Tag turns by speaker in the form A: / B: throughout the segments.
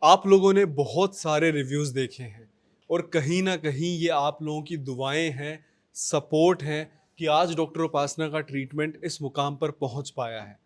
A: आप लोगों ने बहुत सारे रिव्यूज़ देखे हैं और कहीं ना कहीं ये आप लोगों की दुआएं हैं, सपोर्ट है कि आज डॉक्टर उपासना का ट्रीटमेंट इस मुकाम पर पहुंच पाया है।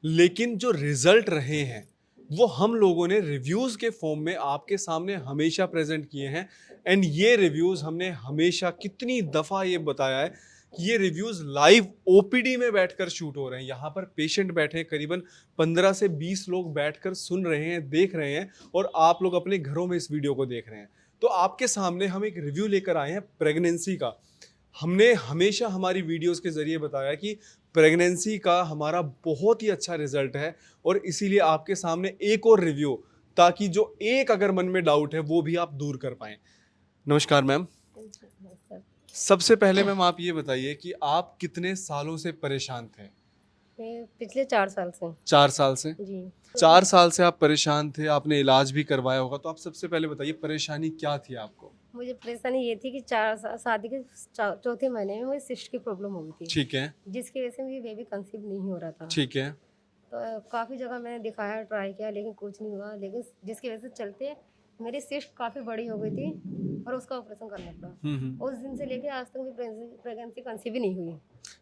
A: लेकिन जो रिजल्ट रहे हैं वो हम लोगों ने रिव्यूज़ के फॉर्म में आपके सामने हमेशा प्रेजेंट किए हैं। एंड ये रिव्यूज़ हमने हमेशा कितनी दफ़ा ये बताया है कि ये रिव्यूज़ लाइव ओपीडी में बैठकर शूट हो रहे हैं। यहाँ पर पेशेंट बैठे हैं, करीबन 15 से 20 लोग बैठकर सुन रहे हैं, देख रहे हैं और आप लोग अपने घरों में इस वीडियो को देख रहे हैं। तो आपके सामने हम एक रिव्यू लेकर आए हैं प्रेगनेंसी का। हमने हमेशा हमारी वीडियोस के जरिए बताया कि प्रेगनेंसी का हमारा बहुत ही अच्छा रिजल्ट है और इसीलिए आपके सामने एक और रिव्यू, ताकि जो एक अगर मन में डाउट है वो भी आप दूर कर पाएं। नमस्कार मैम। सबसे पहले मैम आप ये बताइए कि आप कितने सालों से परेशान थे?
B: मैं पिछले 4 साल से
A: 4 साल से?
B: जी।
A: 4 साल से आप परेशान थे, आपने इलाज भी करवाया होगा, तो आप सबसे पहले बताइए परेशानी क्या थी आपको?
B: मुझे परेशानी ये थी कि 4 शादी के चौथे महीने में मुझे सिस्ट की प्रॉब्लम हो गई थी,
A: ठीक है,
B: जिसकी वजह से मेरी बेबी कंसीव नहीं हो रहा था।
A: ठीक है।
B: तो काफ़ी जगह मैंने दिखाया, ट्राई किया, लेकिन कुछ नहीं हुआ। लेकिन जिसकी वजह से चलते मेरी सिस्ट काफ़ी बड़ी हो गई थी और उसका ऑपरेशन करना पड़ा। उस दिन से लेके आज तक मेरी प्रेगनेंसी कंसीव ही नहीं हुई।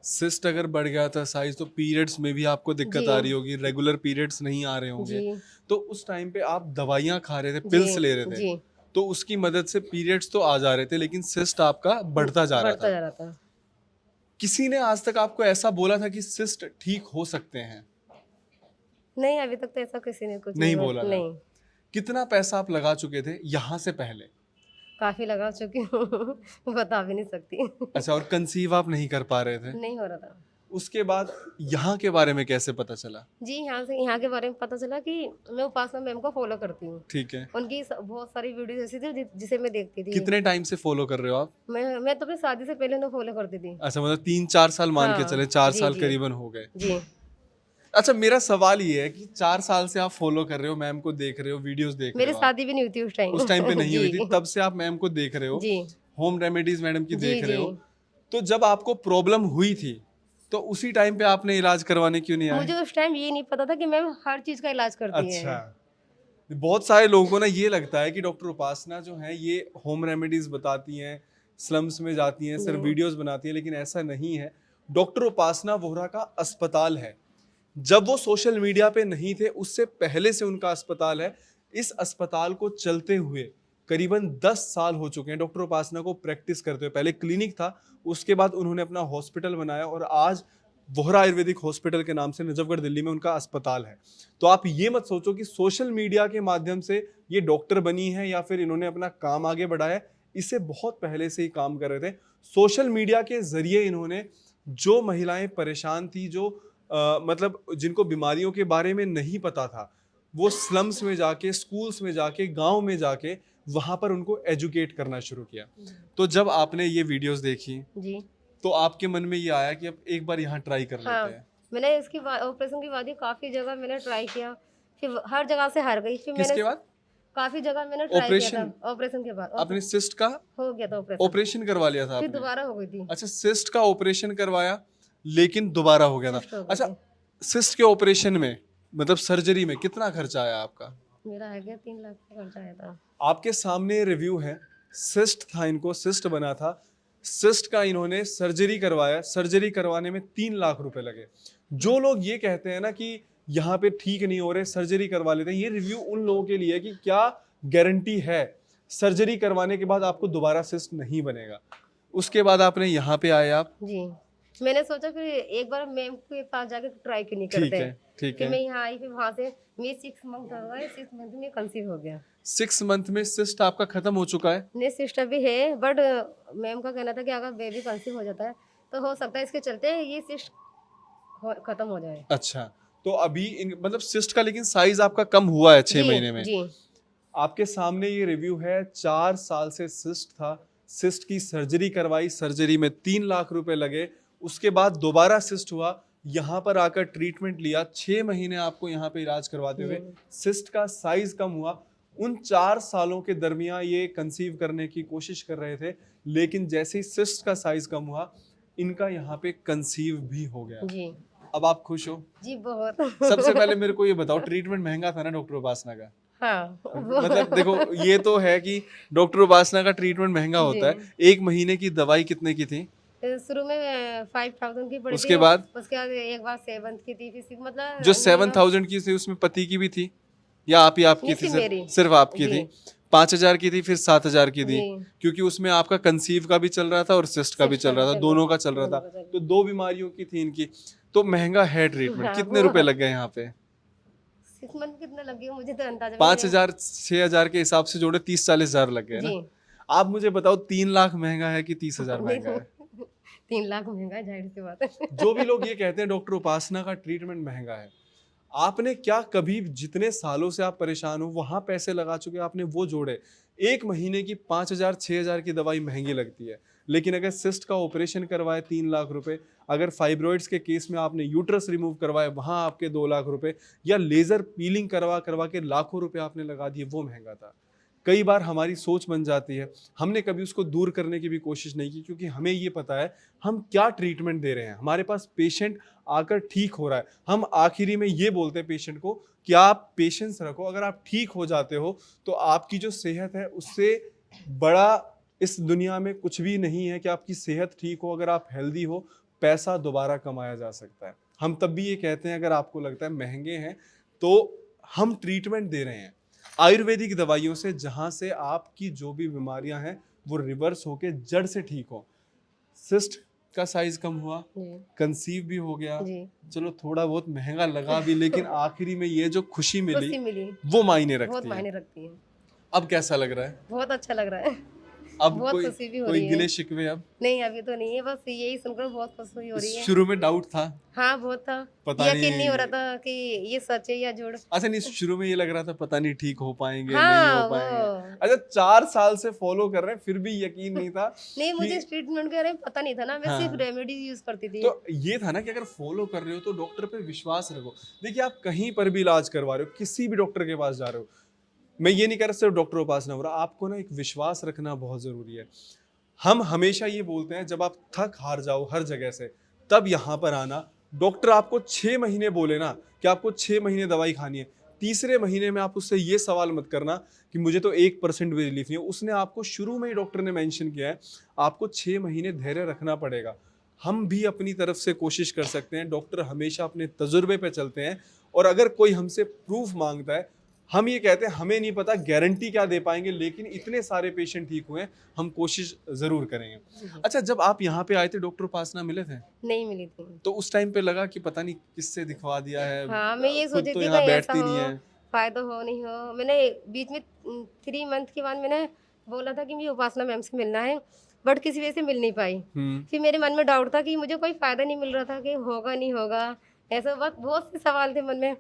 A: सिस्ट अगर बढ़ गया था साइज, तो पीरियड्स में भी आपको दिक्कत
B: जी।
A: आ रही होगी, रेगुलर पीरियड्स नहीं आ रहे होंगे।
B: जी
A: तो उस टाइम पे आप दवाइयाँ खा रहे थे,
B: जी
A: पिल्स ले रहे थे,
B: जी
A: तो उसकी मदद से पीरियड्स तो आ जा रहे थे, लेकिन सिस्ट आपका बढ़ता जा रहा
B: बढ़ता
A: था।
B: जा रहा था।
A: किसी ने आज तक आपको ऐसा बोला था कि सिस्ट ठीक हो सकते हैं?
B: नहीं, अभी तक तो ऐसा किसी ने कुछ
A: नहीं
B: नहीं
A: बोला
B: बोला।
A: था।
B: नहीं,
A: कितना पैसा आप लगा चुके थे यहाँ से पहले?
B: काफ़ी लगा चुकी हूँ बता भी नहीं सकती
A: अच्छा, और कंसीव आप नहीं कर पा रहे थे?
B: नहीं हो रहा था।
A: उसके बाद यहाँ के बारे में कैसे पता चला?
B: जी, यहाँ के बारे में पता चला कि मैं उपासना मैम को फ़ॉलो करती हूँ।
A: ठीक है।
B: उनकी बहुत सारी वीडियोज़ ऐसी थी जिसे मैं देखती थी।
A: कितने टाइम से फॉलो कर रहे हो आप?
B: मैं तो अपनी शादी से पहले उन्हें फ़ॉलो करती थी।
A: अच्छा, मतलब 3-4 साल मान के
B: हाँ,
A: चले, 4
B: जी,
A: साल
B: जी।
A: करीबन हो गए।
B: जी,
A: अच्छा, मेरा सवाल ये है कि 4 साल से आप फॉलो कर रहे हो, मैम को देख रहे हो, वीडियोस देख रहे
B: मेरी
A: हो आप।
B: शादी भी नहीं हुई थी उस टाइम
A: उस टाइम पे नहीं हुई थी,
B: जी,
A: तब से आप मैम को देख रहे हो,
B: जी,
A: होम रेमेडीज मैडम की
B: जी,
A: देख रहे
B: जी।
A: हो। तो जब आपको प्रॉब्लम हुई थी, तो उसी टाइम पे आपने इलाज करवाने क्यों नहीं आए?
B: मुझे उस टाइम ये नहीं पता था कि मैम हर चीज़ का इलाज करती
A: अच्छा।
B: हैं।
A: बहुत सारे लोगों को ना ये लगता है कि डॉक्टर उपासना जो है ये होम रेमेडीज बताती हैं, स्लम्स में जाती हैं, सिर्फ
B: जी,
A: वीडियोस बनाती हैं, लेकिन ऐसा नहीं है। डॉक्टर उपासना वोहरा का अस्पताल है। जब वो सोशल मीडिया पे नहीं थे, उससे पहले से उनका अस्पताल है। इस अस्पताल को चलते हुए करीबन 10 साल हो चुके हैं डॉक्टर उपासना को प्रैक्टिस करते हुए। पहले क्लिनिक था, उसके बाद उन्होंने अपना हॉस्पिटल बनाया और आज वोहरा आयुर्वेदिक हॉस्पिटल के नाम से नजफगढ़ दिल्ली में उनका अस्पताल है। तो आप ये मत सोचो कि सोशल मीडिया के माध्यम से ये डॉक्टर बनी है या फिर इन्होंने अपना काम आगे बढ़ाया। इससे बहुत पहले से ही काम कर रहे थे। सोशल मीडिया के जरिए इन्होंने जो महिलाएं परेशान थी, जो मतलब जिनको बीमारियों के बारे में नहीं पता था, वो स्लम्स में जाके, स्कूल्स में जाके, गांव में जाके वहां पर उनको एजुकेट करना शुरू किया। तो जब आपने ये वीडियोस देखी,
B: जी।
A: तो आपके मन में ये आया कि अब एक बार यहाँ ट्राई कर
B: हाँ,
A: लेते हैं।
B: मैंने इसके बाद ऑपरेशन के बाद ही काफ़ी जगह मैंने ट्राई किया, फिर हर जगह से हार गई। फिर मैंने
A: किसके बाद?
B: काफ़ी जगह मैंने ट्राई किया
A: ऑपरेशन?
B: था ऑपरेशन के बाद।
A: आपने सिस्ट का
B: हो गया था ऑपरेशन,
A: ऑपरेशन करवा लिया था
B: फिर
A: आपने?
B: दोबारा हो गई थी,
A: अच्छा, सिस्ट का ऑपरेशन करवाया, लेकिन दोबारा हो गया था।
B: सिस्ट हो गई
A: अच्छा,
B: थी।
A: सिस्ट के ऑपरेशन में, मतलब सर्जरी में कितना खर्चा आया आपका?
B: मेरा आ गया 3 लाख का खर्चा आया था।
A: आपके सामने रिव्यू है। सिस्ट था, इनको सिस्ट बना था। सिस्ट का इन्होंने सर्जरी करवाया, सर्जरी करवाने में 3 लाख रुपए लगे। जो लोग ये कहते हैं ना कि यहाँ पे ठीक नहीं हो रहे, सर्जरी करवा लेते हैं, ये रिव्यू उन लोगों के लिए है कि क्या गारंटी है सर्जरी करवाने के बाद आपको दोबारा सिस्ट नहीं बनेगा। उसके बाद आपने यहाँ पे आए आप।
B: जी, मैंने सोचा फिर एक बार मैम के पास जाके ट्राई क्यों नहीं
A: ठीक
B: करते।
A: है, ठीक
B: फिर
A: है।
B: मैं यहाँ आई, फिर वहाँ से मैं 6 मंथ हो गए, 6 मंथ में कंसीव हो गया।
A: 6 मंथ में सिस्ट आपका खत्म हो चुका है।
B: नहीं, सिस्टर भी है, बट मैम का कहना था कि अगर बेबी कंसीव हो जाता है तो हो सकता है इसके चलते ये सिस्ट खत्म हो जाए।
A: अच्छा, तो अभी मतलब सिस्ट का लेकिन साइज आपका कम हुआ है 6
B: जी,
A: महीने में।
B: जी,
A: आपके सामने ये रिव्यू है। 4 साल से सिस्ट था, सिस्ट की सर्जरी करवाई, सर्जरी में 3 लाख रुपए लगे। उसके बाद दोबारा सिस्ट हुआ, यहाँ पर आकर ट्रीटमेंट लिया, 6 महीने आपको यहाँ पे इलाज करवाते हुए सिस्ट का साइज कम हुआ। उन 4 सालों के दरमियान ये कंसीव करने की कोशिश कर रहे थे, लेकिन जैसे ही सिस्ट का साइज कम हुआ, इनका यहाँ पे कंसीव भी हो गया।
B: जी,
A: अब आप खुश हो?
B: जी बहुत
A: सबसे पहले मेरे को ये बताओ, ट्रीटमेंट महंगा था ना डॉक्टर उपासना का?
B: हाँ,
A: मतलब देखो, ये तो है कि डॉक्टर उपासना का ट्रीटमेंट महंगा होता है।
B: जी।
A: 1 महीने की दवाई कितने की थी?
B: शुरू में 5000 की पड़ी
A: उसके
B: थी,
A: बाद
B: उसके बाद एक बार 7 की थी, फिर
A: जो
B: मतलब मिनिमम
A: 7000 की थी उसमें पति की भी थी या आप ही आपकी
B: नहीं
A: थी?
B: सिर्फ
A: सिर्फ
B: मेरी।
A: सिर्फ आपकी
B: जी,
A: थी। 5000 की थी, फिर 7000 की थी,
B: जी।
A: क्योंकि उसमें आपका कंसीव का भी चल रहा था और सिस्ट का भी
B: शिफ्ट का
A: चल
B: भी
A: रहा था,
B: चल
A: दोनों
B: रहा
A: का चल रहा
B: दोनों
A: था।
B: का चल
A: तो 2 बीमारियों की थी इनकी, तो महंगा है ट्रीटमेंट।
B: हाँ,
A: कितने रुपए लग गए यहाँ पे?
B: 6 मंथ कितना लग गया मुझे तो अंदाजा भी नहीं।
A: 5000 6000 के हिसाब से जोड़े 30-40 हजार लग गए
B: जी।
A: ना। आप मुझे बताओ, 3 लाख महंगा है कि 30 हजार
B: नहीं
A: महंगा है?
B: 3 लाख महँगा है, ज़ाहिर सी बात है।
A: जो भी लोग ये कहते हैं डॉक्टर उपासना का ट्रीटमेंट महंगा है, आपने क्या कभी जितने सालों से आप परेशान हो वहां पैसे लगा चुके, आपने वो जोड़े? 1 महीने की 5000-6000 की दवाई महंगी लगती है, लेकिन अगर सिस्ट का ऑपरेशन करवाए 3 लाख रुपए, अगर फाइब्रॉइड्स के केस में आपने यूट्रस रिमूव करवाए वहां आपके 2 लाख रुपए, या लेजर पीलिंग करवा करवा के लाखों रुपए आपने लगा दिए, वो महंगा था। कई बार हमारी सोच बन जाती है, हमने कभी उसको दूर करने की भी कोशिश नहीं की, क्योंकि हमें ये पता है हम क्या ट्रीटमेंट दे रहे हैं। हमारे पास पेशेंट आकर ठीक हो रहा है, हम आखिरी में ये बोलते हैं पेशेंट को कि आप पेशेंस रखो, अगर आप ठीक हो जाते हो तो आपकी जो सेहत है उससे बड़ा इस दुनिया में कुछ भी नहीं है कि आपकी सेहत ठीक हो। अगर आप हेल्दी हो, पैसा दोबारा कमाया जा सकता है। हम तब भी ये कहते हैं, अगर आपको लगता है महंगे हैं तो हम ट्रीटमेंट दे रहे हैं आयुर्वेदिक दवाइयों से, जहां से आपकी जो भी बीमारियां हैं वो रिवर्स होके जड़ से ठीक हो। सिस्ट का साइज कम हुआ,
B: जी,
A: कंसीव भी हो गया,
B: जी।
A: चलो थोड़ा बहुत महंगा लगा भी, लेकिन आखिरी में ये जो खुशी मिली
B: खुशी मिली,
A: वो मायने
B: बहुत
A: रखती है।
B: मायने रखती है।
A: अब कैसा लग रहा है?
B: बहुत अच्छा लग रहा है।
A: अब
B: बहुत
A: कोई
B: खुशी भी हो
A: कोई
B: रही है।
A: गिले शिकवे? अब
B: नहीं, अभी तो नहीं है, बस यही सुनकर बहुत खुशी हो रही है।
A: शुरू में डाउट था,
B: हाँ, बहुत था।
A: पता
B: यकीन नहीं हो रहा
A: नहीं,
B: था कि ये सच है या झूठ।
A: अच्छा नहीं, शुरू में ये लग रहा था पता नहीं ठीक हो पाएंगे नहीं हो
B: हाँ,
A: पाएंगे।
B: वो
A: अच्छा, 4 साल से फॉलो कर रहे हैं फिर भी यकीन नहीं था
B: नहीं,
A: कि
B: मुझे इस ट्रीटमेंट के बारे में पता नहीं था ना, मैं सिर्फ
A: हाँ,
B: रेमेडीज़ यूज़ करती थी।
A: तो ये था ना कि अगर फॉलो कर रहे हो तो डॉक्टर पे विश्वास रखो। देखिए, आप कहीं पर भी इलाज करवा रहे हो, किसी भी डॉक्टर के पास जा रहे हो, मैं ये नहीं कह रहा सिर्फ डॉक्टर उपासना हो रहा, आपको ना एक विश्वास रखना बहुत जरूरी है। हम हमेशा ये बोलते हैं, जब आप थक हार जाओ हर जगह से, तब यहाँ पर आना। डॉक्टर आपको 6 महीने बोले ना कि आपको 6 महीने दवाई खानी है, तीसरे महीने में आप उससे ये सवाल मत करना कि मुझे तो 1% भी रिलीफ नहीं है। उसने आपको शुरू में ही, डॉक्टर ने मेंशन किया है, आपको 6 महीने धैर्य रखना पड़ेगा। हम भी अपनी तरफ से कोशिश कर सकते हैं, डॉक्टर हमेशा अपने तजुर्बे पे चलते हैं। और अगर कोई हमसे प्रूफ मांगता है, हम ये कहते हैं हमें नहीं पता गारंटी क्या दे पाएंगे, लेकिन इतने सारे पेशेंट ठीक हुए हैं, हम कोशिश जरूर करेंगे।
B: जी,
A: अच्छा, जब आप यहाँ पे आए थे डॉक्टर उपासना मिले थे,
B: नहीं मिली थी।
A: तो उस टाइम पे लगा कि पता नहीं किससे दिखवा दिया है,
B: हाँ, मैं ये
A: खुद
B: सोची
A: तो
B: थी
A: यहाँ
B: कहीं ऐसा
A: बैठती
B: हो,
A: नहीं है।
B: फ़ायदा हो, नहीं हो। मैंने बीच में 3 मंथ के बाद मैंने बोला था कि मुझे उपासना मैम से मिलना है, बट किसी वजह से मिल नहीं पाई।
A: हम्म।
B: फिर मेरे मन में डाउट था कि मुझे कोई फ़ायदा नहीं मिल रहा था कि होगा, नहीं होगा, ऐसा बहुत बहुत से सवाल थे मन में।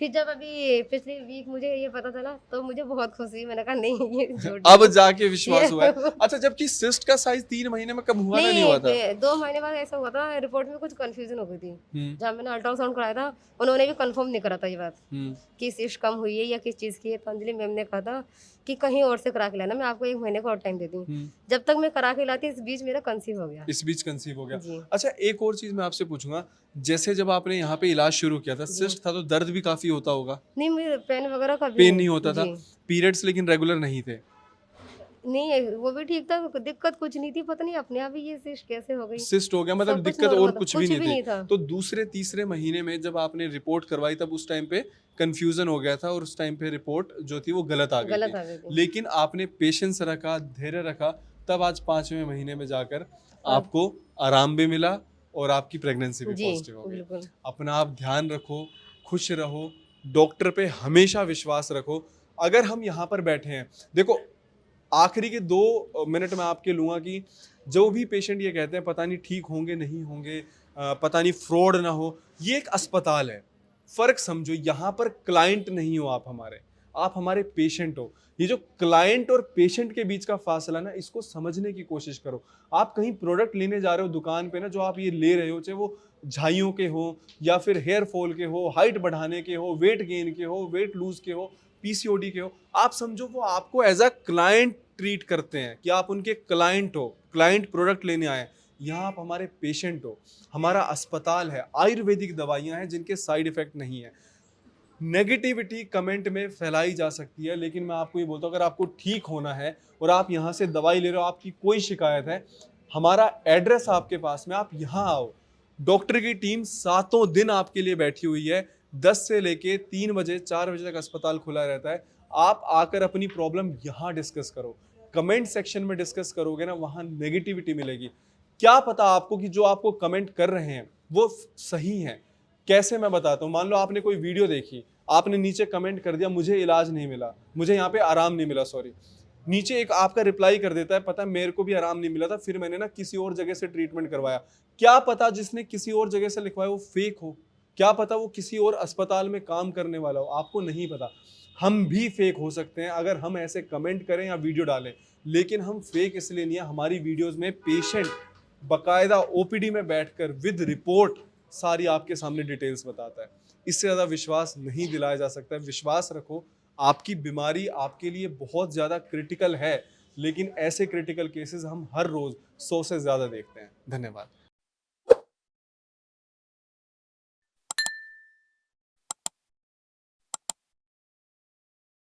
B: फिर जब अभी पिछले वीक मुझे ये पता चला, तो मुझे बहुत खुशी हुई। मैंने कहा नहीं, ये झूठ
A: अब
B: नहीं
A: जाके
B: है।
A: विश्वास हुआ है। अच्छा, जबकि सिस्ट का साइज 3 महीने में कम हुआ था, नहीं
B: नहीं,
A: हुआ था?
B: 2 महीने बाद ऐसा हुआ था, रिपोर्ट में कुछ कन्फ्यूज़न हो गई थी।
A: हम्म।
B: जहाँ मैंने अल्ट्रासाउंड कराया था, उन्होंने भी कन्फर्म नहीं करा था ये बात
A: हम्म।
B: कि सिस्ट कम हुई है या किस चीज़ की है। तो अंजलि मैम ने कहा था कि कहीं और से करा के लाना, मैं आपको 1 महीने का और टाइम देती हूँ।
A: हम्म।
B: जब तक मैं करा के लाती, इस बीच मेरा कंसीव हो गया।
A: इस बीच कंसीव हो गया।
B: जी,
A: अच्छा, एक और चीज मैं आपसे पूछूंगा, जैसे जब आपने यहाँ पे इलाज शुरू किया था,
B: जी।
A: सिस्ट था तो दर्द भी काफी होता होगा?
B: नहीं, मुझे पेन वगैरह कभी
A: पेन नहीं
B: नहीं।
A: होता था?
B: जी।
A: पीरियड्स लेकिन रेगुलर नहीं थे?
B: नहीं, वो भी ठीक था, दिक्कत कुछ नहीं थी, पता नहीं अपने आप ही ये सिस्ट कैसे हो गई।
A: सिस्ट हो गया, मतलब
B: सब कुछ
A: दिक्कत और
B: नॉर्मल था,
A: कुछ भी
B: कुछ
A: नहीं
B: भी
A: थी?
B: नहीं था।
A: तो दूसरे तीसरे महीने में जब आपने रिपोर्ट करवाई, तब उस टाइम पे कंफ्यूजन हो गया था और उस टाइम पे रिपोर्ट जो थी वो गलत आ गई
B: गलत
A: थी।
B: आ गई थी।
A: लेकिन आपने पेशेंस रखा, धैर्य रखा, तब आज 5वें महीने में जाकर
B: अब
A: आपको आराम भी मिला और आपकी प्रेगनेंसी भी
B: जी,
A: पॉजिटिव हो गई।
B: बिल्कुल।
A: अपना आप ध्यान रखो, खुश रहो, डॉक्टर पे हमेशा विश्वास रखो। अगर हम यहाँ पर बैठे हैं, देखो, आखिरी के 2 मिनट में आपके लूंगा कि जो भी पेशेंट ये कहते हैं पता नहीं ठीक होंगे नहीं होंगे, पता नहीं फ्रॉड ना हो, ये एक अस्पताल है। फर्क समझो, यहाँ पर क्लाइंट नहीं हो आप हमारे पेशेंट हो। ये जो क्लाइंट और पेशेंट के बीच का फासला ना, इसको समझने की कोशिश करो। आप कहीं प्रोडक्ट लेने जा रहे हो दुकान पे ना, जो आप ये ले रहे हो, चाहे वो झाइयों के हो या फिर हेयर फॉल के हो, हाइट बढ़ाने के हो, वेट गेन के हो, वेट लूज के हो, पीसीओडी के हो, आप समझो वो आपको एज अ क्लाइंट ट्रीट करते हैं कि आप उनके क्लाइंट हो, क्लाइंट प्रोडक्ट लेने आए। यहाँ आप हमारे पेशेंट हो। हमारा अस्पताल है, आयुर्वेदिक दवाइयाँ हैं जिनके साइड इफेक्ट नहीं है। नेगेटिविटी कमेंट में फैलाई जा सकती है, लेकिन मैं आपको ये बोलता हूँ, अगर आपको ठीक होना है और आप यहाँ से दवाई ले रहे हो, आपकी कोई शिकायत है, हमारा एड्रेस आपके पास में, आप यहाँ आओ। डॉक्टर की टीम सातों दिन आपके लिए बैठी हुई है। 10 से लेके 3 बजे 4 बजे तक अस्पताल खुला रहता है। आप आकर अपनी प्रॉब्लम यहाँ डिस्कस करो। कमेंट सेक्शन में डिस्कस करोगे ना, वहाँ नेगेटिविटी मिलेगी। क्या पता आपको कि जो आपको कमेंट कर रहे हैं वो सही हैं। कैसे, मैं बताता हूँ। मान लो आपने कोई वीडियो देखी, आपने नीचे कमेंट कर दिया मुझे इलाज नहीं मिला, मुझे यहाँ पे आराम नहीं मिला, सॉरी, नीचे एक आपका रिप्लाई कर देता है, पता है मेरे को भी आराम नहीं मिला था, फिर मैंने ना किसी और जगह से ट्रीटमेंट करवाया। क्या पता जिसने किसी और जगह से लिखवाया वो फेक हो, क्या पता वो किसी और अस्पताल में काम करने वाला हो, आपको नहीं पता। हम भी फेक हो सकते हैं अगर हम ऐसे कमेंट करें या वीडियो डालें, लेकिन हम फेक इसलिए नहीं है। हमारी वीडियोस में पेशेंट बकायदा ओपीडी में बैठकर विद रिपोर्ट सारी आपके सामने डिटेल्स बताता है। इससे ज़्यादा विश्वास नहीं दिलाया जा सकता है। विश्वास रखो, आपकी बीमारी आपके लिए बहुत ज़्यादा क्रिटिकल है, लेकिन ऐसे क्रिटिकल केसेस हम हर रोज़ 100 से ज़्यादा देखते हैं। धन्यवाद।